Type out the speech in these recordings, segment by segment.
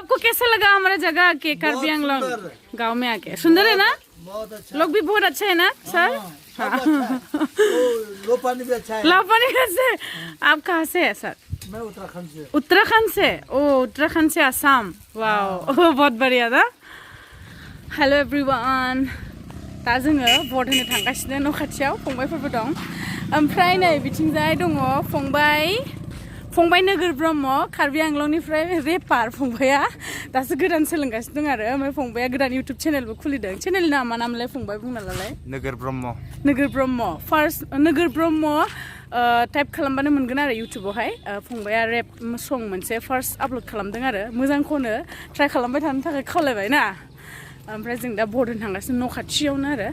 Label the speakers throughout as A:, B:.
A: आपको कैसा लगा हमारा जगह के कार्बी आंगलोंग गांव में आके? सुंदर है ना?
B: बहुत अच्छा।
A: लोग भी बहुत अच्छे है ना सर?
B: लो पानी भी अच्छा है।
A: लो पानी कैसे? आप कहाँ से है सर?
B: मैं उत्तराखंड से।
A: उत्तराखंड से? ओ उत्तराखंड से आसाम। वाओ बहुत बढ़िया था। Hello everyone. दा जोङो भट होनो थांगासिनो न' खाथियाव फंबायफोरबो दं। ओमफ्राय नै बिथिंजाय दङ फंबाय नोगोर ब्रह्म कार्बि आंलंनिफ्राय रेपार फंबाया दासो गोदान सोलोंगासिनो दं आरो ओमफ्राय फंबाया गोदान इउटुब चेनेलबो खुलिदों। चेनेलनि नामा नामलाय फंबाय बुंना लालाय?
C: नोगोर ब्रह्म।
A: नोगोर ब्रह्म फार्स्ट नोगोर ब्रह्म टाइप खालामबानो मोनगोन आरो इउटुबावहाय। फंबाया रेप सं मोनसे फार्स्ट आपल'ड खालामदों आरो मोजां खनो ट्राइ खालामबाय थानो थाखाय खावलायबाय ना। ओमफ्राय जों दा भट होनो थांगासिनो न' खाथियावनो आरो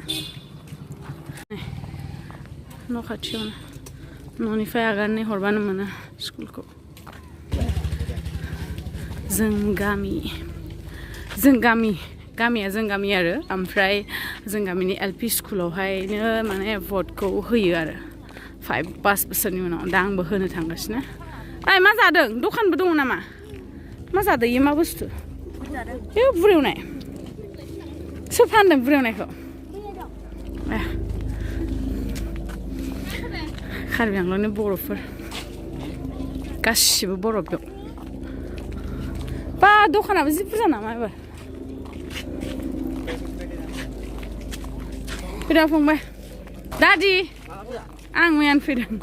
A: न' खाथियावनो न'निफ्राय आगारनै हरबानो मोनो स्कुलखौ। गामिया जों गामि आरो ओमफ्राय जों गामिनि एलपि स्कुलावहायनो माने भटखौ होयो आरो 5 बोसोरनि उनाव। दा आंबो होनो थांगासिनो। ओइ मा जादों? दखानबो दङ नामा? मा जादों इयो? मा बुस्थु? बे बुरेवनाय सोर फानदों बुरेवनायखौ? कार्बि आंलंनि बर'फोर गासिबो बर' बेयाव। बा दखानाबो जि बुरजा नामा एबार? फैदों फंबाय। दादि आं मैयानो फैदों।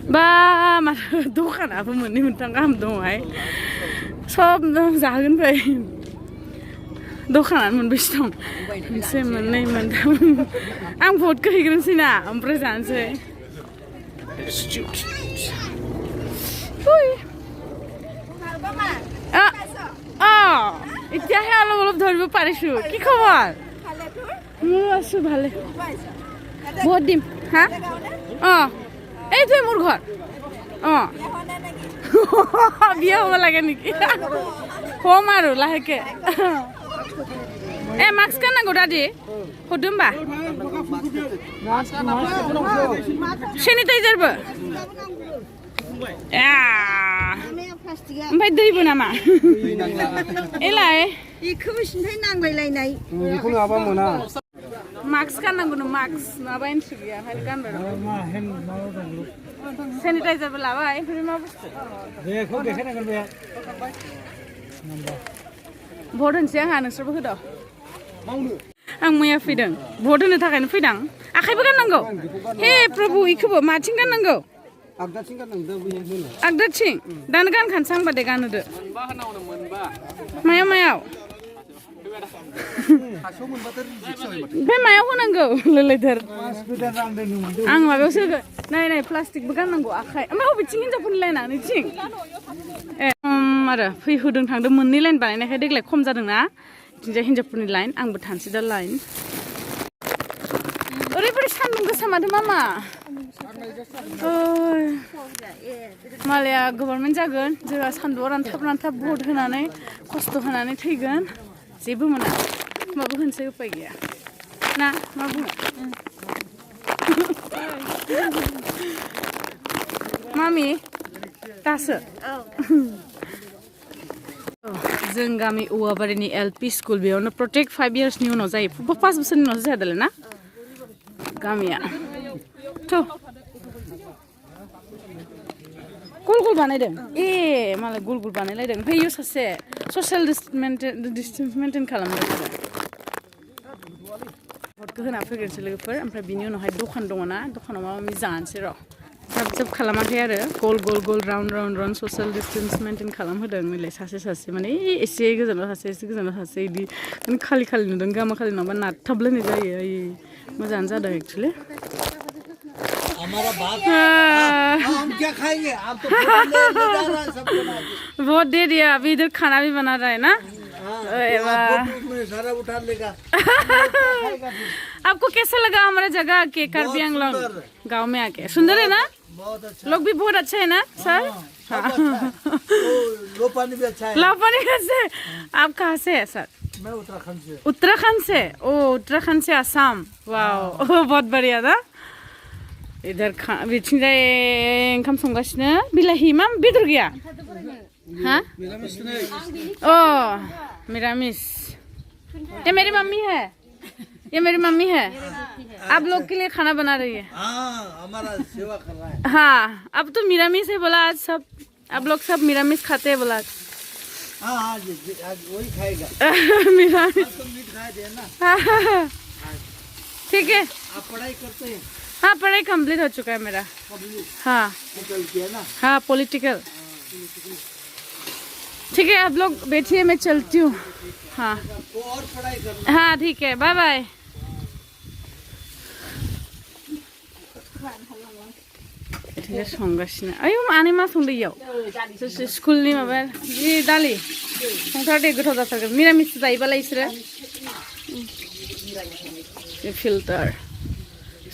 A: बा माथो दखानाबो मोननै मोनथाम गाहाम दङहाय। सब जाहोगोन फै। दखानानो मोनबेसे दं? मोनसे मोननै मोनथाम। आं भटखौ हैग्रोनोसै ना ओमफ्राय जानोसै। এতিয়াহে অলপ অলপ ধৰিব পাৰিছো। কি খবৰ? মোৰ আছো ভালে। ভোট দিম। হা এইটোৱে মোৰ ঘৰ। বিয়া হ'ব লাগে নেকি? হ'ম আৰু লাহেকে। মাস্ক गाननांगौ दादि हरदो होमबा। सेनिटाइजारबो ओमफ्राय दैबो नामा? एलाय
D: बेखौबो सिन्थाय नांलायलायनाय।
B: बेखौ नङाबा मोना।
A: मास्क गाननांगौनो मास्क नङाबा एन्ट्रि गैया ओंखायनो गानबाय र'। सेनिटाइजारबो लाबाय ओमफ्राय मा बुस्थु?
B: बेखौ देखायनांगोन बे।
A: भट होनोसै आंहा नोंसोरबो होद'। आं मैया फैदों भट होनो थाखायनो फैदों। आखाइबो गाननांगौ? हे प्रभु इखौबो माथिं गाननांगौ?
B: आगदाथिं गाननांगौ बैहाय।
A: आगदाथिं? दानो गानखानोसै आंबा दे गानहोदो। मायाव? ओमफ्राय मायाव होनांगौ? लोलायथार। आं माबायावसो होगोन। नाय प्लास्टिकबो गाननांगौ आखाइ। ओमफ्राय बबेथिं हिनजावफोरनि लाइना नैथिं? आरो होदों थांदों मोननै लाइन बानायनायखाय देग्लाय खम जादोंना। बिथिंजाय हिनजावफोरनि लाइन आंबो थानोसै दा लाइन। ओरैबायदि सान्दुं गोसा माथो मामा। मालाया गभर्नमेन्ट जागोन जोंहा सान्दुंआव रानथाब भट होनानै खस्थ' होनानै थैगोन जेबो मोना। होमबाबो होनोसै उपाय गैया ना मा बुङो? मामि दासो जों गामि औवाबारिनि एलपि स्कुल बेयावनो प्रटेक्ट 5 इयार्सनि उनाव जायो। 5 बोसोरनि उनावसो जाया दालाय ना गामिया। गल बानायदों। मालाय गल बानायलायदों। ओमफ्राय इयो सासे ससियेल डिस्टेन्स मेनटेन खालामदों आरो। भटखौ होना फैग्रोनोसै लोगोफोर। ओमफ्राय बिनि उनावहाय दखान दङ ना दखानाव माबा माबि जानोसै र'। जाब खालामाखै आरो गल राउन्ड ससियेल डिस्टेन्स मेनटेन खालामहोदों। नैलाय सासे माने एसे गोजानाव सासे बिदि खालि नुदों। गामा खालि नङाबा नारथाबलायनाय जायो। मोजाङानो जादों एक्चुअली।
B: हमारा बात हम क्या खाएंगे? आप तो
A: बहुत दे दिया अभी इधर खाना भी बना रहा है ना।
B: सारा उठा लेगा।
A: आपको कैसा लगा हमारा जगह के कार्बी आंगलोंग गांव में आके? सुंदर है ना?
B: बहुत अच्छा।
A: लोग भी बहुत अच्छे है ना सर?
B: लो पानी भी अच्छा है।
A: लो पानी कैसे? आप कहाँ से है सर?
B: मैं उत्तराखंड से।
A: उत्तराखंड से? ओ उत्तराखंड से आसाम। वाओ बहुत बढ़िया था। इधर बिथिंजाय ओंखाम संगासिनो बिलाहि मा बेदर गैया हाँ ओ मिरामिस ये मेरी मम्मी है ये मेरी मम्मी है आप लोग के लिए खाना बना रही है
B: हमारा सेवा कर रहा है
A: हाँ अब तो मिरामिस है बोला आज सब आप लोग सब मिरामिस खाते हैं बोला
B: हाँ आज वही खाएगा
A: मिरामिस
B: तो मीट खाए थे ना
A: ठीक है
B: आप पढ़ाई करते हैं
A: हाँ पढ़ाई कंप्लीट हो चुका है मेरा हाँ
B: निकल के ना
A: हाँ पॉलिटिकल ठीक है आप लोग बैठिए मैं चलती हूँ हाँ
B: वो और पढ़ाई करना
A: हाँ ठीक है बाय बाय संगासिनो आयौ माने मा संदो इयाव स्कुलनि माबा जि दालि संथारदे गोथाव जाथारगोन मिरामिस जायोबालाय इसोरो फिल्टार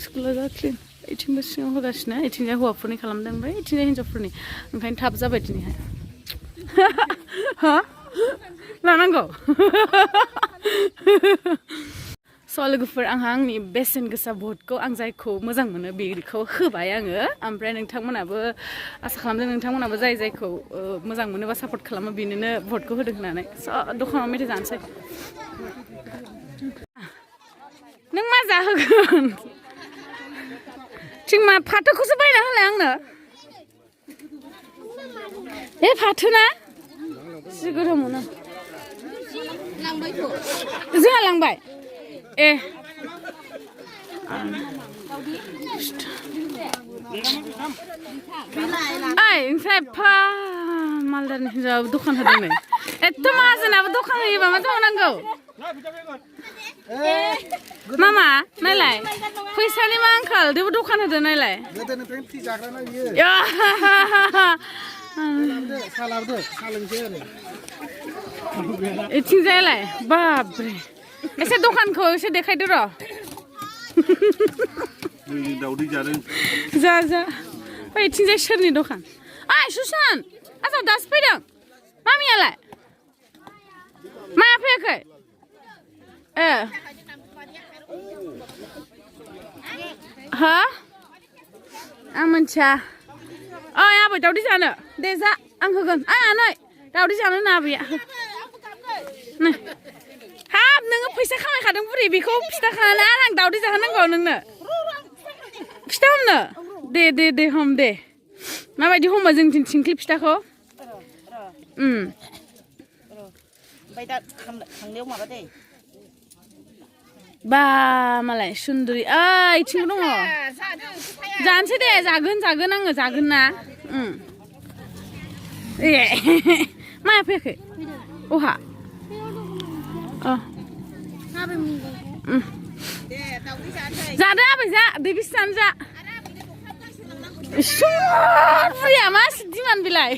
A: स्कुला जा क्लिन इथिंबो सिङाव होगासिनो इथिंजाय हौवाफोरनि खालामदों ओमफ्राय इथिंजाय हिन्जावफोरनि ओंखायनो थाब जाबाय दिनैहाय हा लानांगौ स' लोगोफोर आंहा आंनि बेसेन गोसा भटखौ आं जायखौ मोजां मोनो बेखौ होबाय आङो ओमफ्राय नोंथांमोनाबो आसा खालामदों नोंथांमोनाबो जायखौ मोजां मोनो बा सापर्ट खालामो बेनोनो भटखौ होदों होननानै स' दखानाव मेथाइ जानोसै नों मा जाहोगोन थिं मा फाथोखौसो बायना होलाय आंनो ए फाथो ना जि गोथाव मोनो जोंहा लांबाय ए ओइ ओमफ्राय फा मालदारनि हिनजावाबो दखान होदों नै एथ' माहाजोनाबो दखान होयोबा मा खालामनांगौ मामा नायलाय फैसानि मा आंखाल थेवबो दखान होदो नायलाय
B: गोदोनिफ्रायनो फ्रि जाग्राना बियो साहा लाबोदो साहा लोंसै आरो
A: इथिंजायलाय बाबरे एसे दखानखौ एसे देखायदो र'
C: दावदै जादों
A: जा जा ओइ इथिंजाय सोरनि दखान ओइ सुसान आसाम दासो फैदों मामियालाय माया फैयाखै ए हा आं मिथिया ओइ आबै दावदै जानो दे जा आं होगोन ओइ आनै दावदै जानो ना आबैया नै हाब नोङो फैसा खामायखादों बुरि बेखौ खिथाखानानै आरो आं दावदै जाहोनांगौ नोंनो फिथा हमनो दे दे दे हम दे माबायदि हमो जोंथिं थिंख्लि फिथाखौ
D: ओमफ्राय दा खांनायाव माबा दे
A: बा मालाय सुन्दुरि ओइ इथिंबो दङ जानोसै दे जागोन जागोन आङो जागोन ना ए माया फैयाखै अहा जादो आबै जा दै बेसे जानो जा बुरिया मा दिमान बिलाय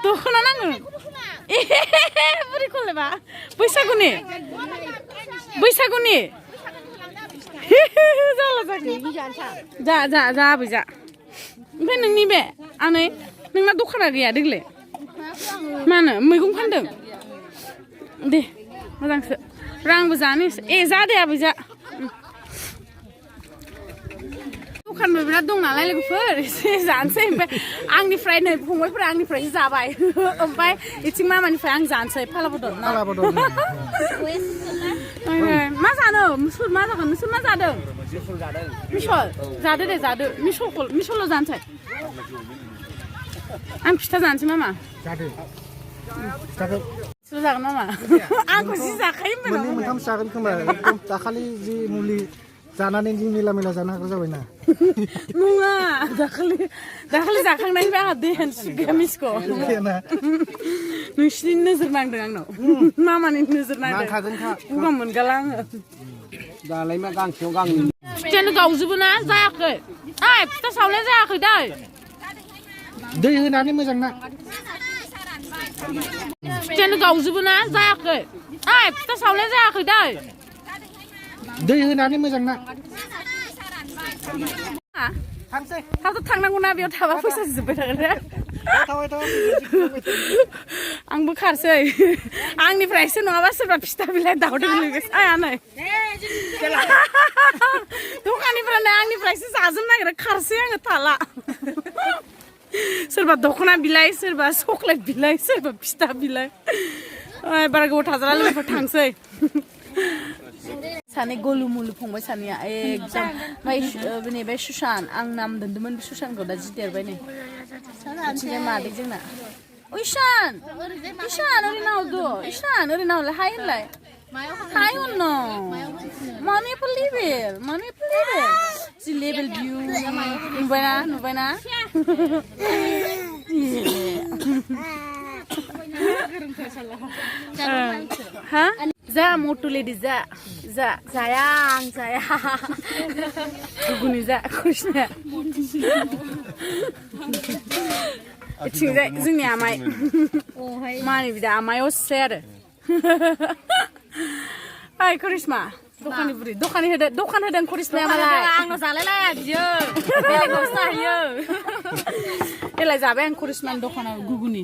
A: दख'ना नांगौ ए बुरिखौलायबा बैसागुनि जाला जागोन जा जा जा आबै जा ओमफ्राय नोंनि बे आनै नोंना दखाना गैया देग्लाय मानो मैगं फानदों दे मोजांसो रांबो जानो ए जा दे आबै जा दखानबो बिराद दं नालाय लोगोफोर एसे जानोसै ओमफ्राय आंनिफ्राय नै फंबायफोरा आंनिफ्रायसो जाबाय ओमफ्राय इथिं मामानिफ्राय आं जानोसै फाला बदल मा जानो मुसुर मा जागोन नोंसोर मा जादों मिसल जादो दे जादो मिसलल' जानोसै आं फिथा जानोसै मामा जागोन मामा आंखौ जि जाखायो
B: मोननै मोनथाम जागोन खोमा एकदम दाखालि जि मुलि जानानै जि मेला जानो हाग्रा जाबायना
A: नङा दाखालि जाखांनायनिफ्राय आंहा दैयानो गैया मिसखौ नोंसिनि नोजोर नांदों आंनाव मामानि नोजोर नांदों गगा मोनगाला आङो
B: दालाय मा गांसेयाव गांनै
A: फिथायानो गावजोबो ना जायाखै ओइ फिथा सावनाया जायाखै दै
B: होनानै मोजां ना
A: फिथायानो गावजोबो ना जायाखै ओइ फिथा सावनाया जायाखै
B: दै होनानै मोजां ना थांसै
A: थांनांगौ ना बेयाव थाबा फैसा जोबबाय थागोन आंबो खारसै आंनिफ्रायसो नङाबा सोरबा फिथा बिलाइ दावदै लुगैस आया नै दखानिफ्रानो आंनिफ्रायसो जाजोबनो नागिरो खारसै आङो थाला सोरबा दखना बिलाइ सोरबा चकलेट बिलाइ सोरबा फिथा बिलाइ बारा गोबाव थाजाला लोगोफोर थांसै सानै गलु मुलु फंबाय सानैया एकदम ओमफ्राय बे सुशान आं नाम दोन्दोंमोन सुशानखौ दा जि देरबाय नै बिथिंजाय मादै जोंना इशान इशान ओरै नावदो इशान ओरै नावलाय हाय होनलाय हाय होननो माने एफा लेबेल जि लेबेल भिउ नुबायना हा जा मटु लेडि जाया आं जाया गुगुनि जा कृष्णा बिथिंजाय जोंनि आमाइ मानि बिदा आमाइ असै आरो ओइ करिश्मा दखानि बुरि दखान होदों करिश्माया मालाय आंनाव जालायलाया बियो बेलेगावसो जाहैयो देलाय जाबाय आं करिश्मानि दखानाव गुगुनि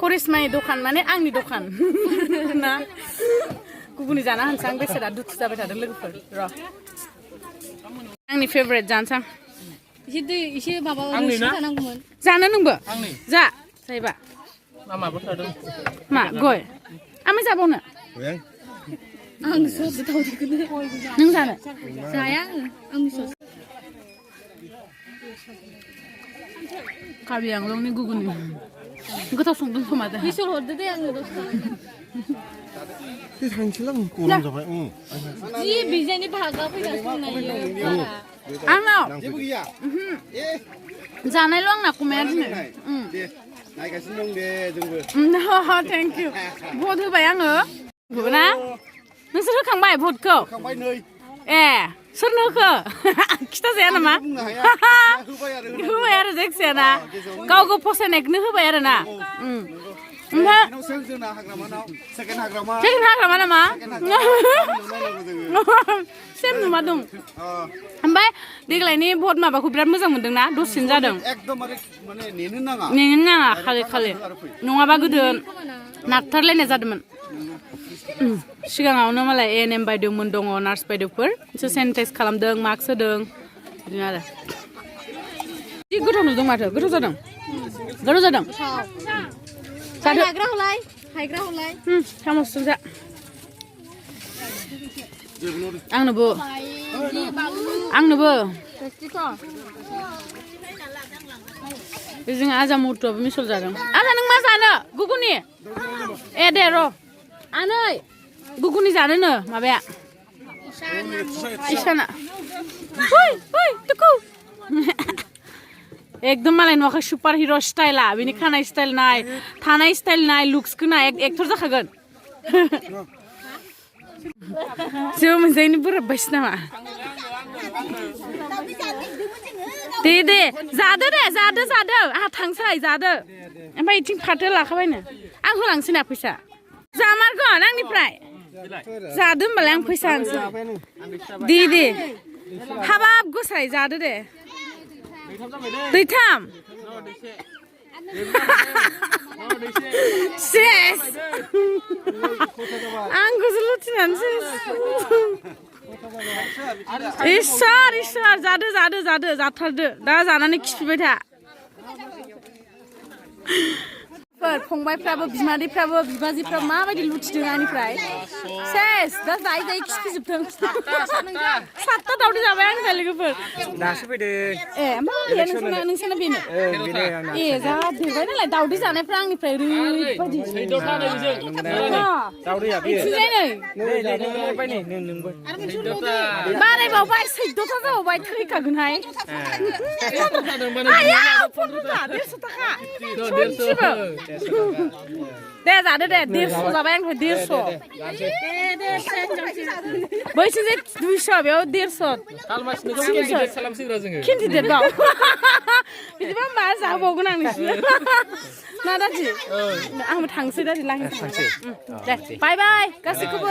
A: करिश्मानि दखान माने आंनि दखान ना गुगुनि जाना होनसै आं बेसेरा दुखु जाबाय थादों लोगोफोर र' आंनि फेभरेट जानोसै आं एसे माबा जानांगौमोन जानो नोंबो जा जायोबा मा गय आमै जाबावनो आं ससे दावदैखौनो नों जानो जाया आं ससे कार्बि आंलंनि गुगुनि गोथाव संदों खोमा दा बिसोर हरदो दे आंनो जि बिजायनि भागा फैगासिनो आंनाव जानायल' आंना खमाया दिनै नायगासिनो दं दे जोंबो थेंक इउ भट होबाय आङो ना नोंसोर होखांबाय भटखौ ए सोरनो होखो खिथाजाया नामा होबाय आरो जायखिजाया ना गाव गाव फसायनायखौनो होबाय आरो ना ओमफ्राय सेकेन्ड हाग्रामा नामा सेम नुमा दं ओमफ्राय देग्लायनि भट माबाखौ बिराद मोजां मोनदों ना दसेनो जादों नेनो नाङा खालि नङाबा गोदो नारथारलायनाय जादोंमोन सिगाङावनो मालाय एएनएम बायद'मोन दङ नार्स बायद'फोर बिसोर सेनिटाइज खालामदों मास्क होदों बिदिनो आरो जि गोथाव नुदों माथो गोथाव जादों हायग्रा हलाय सामसजों जा आंनोबो जोंहा आजा मटुआबो मिसल जादों आजा नों मा जानो गुगुनि ए दे र' आनै गुगुनि जानोनो माबाया इसाना एकदम मालाय नुवाखै सुपार हिर' स्टाइला बेनि खानाय स्टाइल नाय थानाय स्टाइल नाय लुक्सखौ नाय एक्टर जाखागोन जेबो मोनजायैनि बोराबबायसो नामा दे जादो आंहा थांसै जादो ओमफ्राय इथिं फाथो लाखाबायनो आं होलांसै ना फैसा जामारगोन आंनिफ्राय जादो होमबालाय आं फैसा होनसै दे हाबाब गोसाय जादो दे दैथाम सेस आंखौसो लुथिनानैसो इसोर जादो जाथारदो दा जानानै खिफिबाय था फंबायफ्राबो बिमादैफ्राबो बिबाजैफ्राबो माबायदि लुथिदों आंनिफ्राय सेस दा जायै खिफिजोबदों सातथा दावदै जाबाय आंनिफ्राय लोगोफोर
C: दासो फैदों
A: ए ओमफ्राय नोंसाना बेनो ए जा देरबाय नालाय दावदै जानायफ्रा आंनिफ्राय ओरैबायदि बारायबावबाय 14था जाबावबाय थैखागोनहाय आया 15था 150 थाखा दे जादो दे 150 जाबाय आंनिफ्राय 150 बैसिजे 200 बेयाव 150 केन्डिडेट बाव बिदिबा होमबा जाबावगोन आं नोंसिनो ना दादि आंबो थांसै दादि लांनो थांसै दे बाय गासैखौबो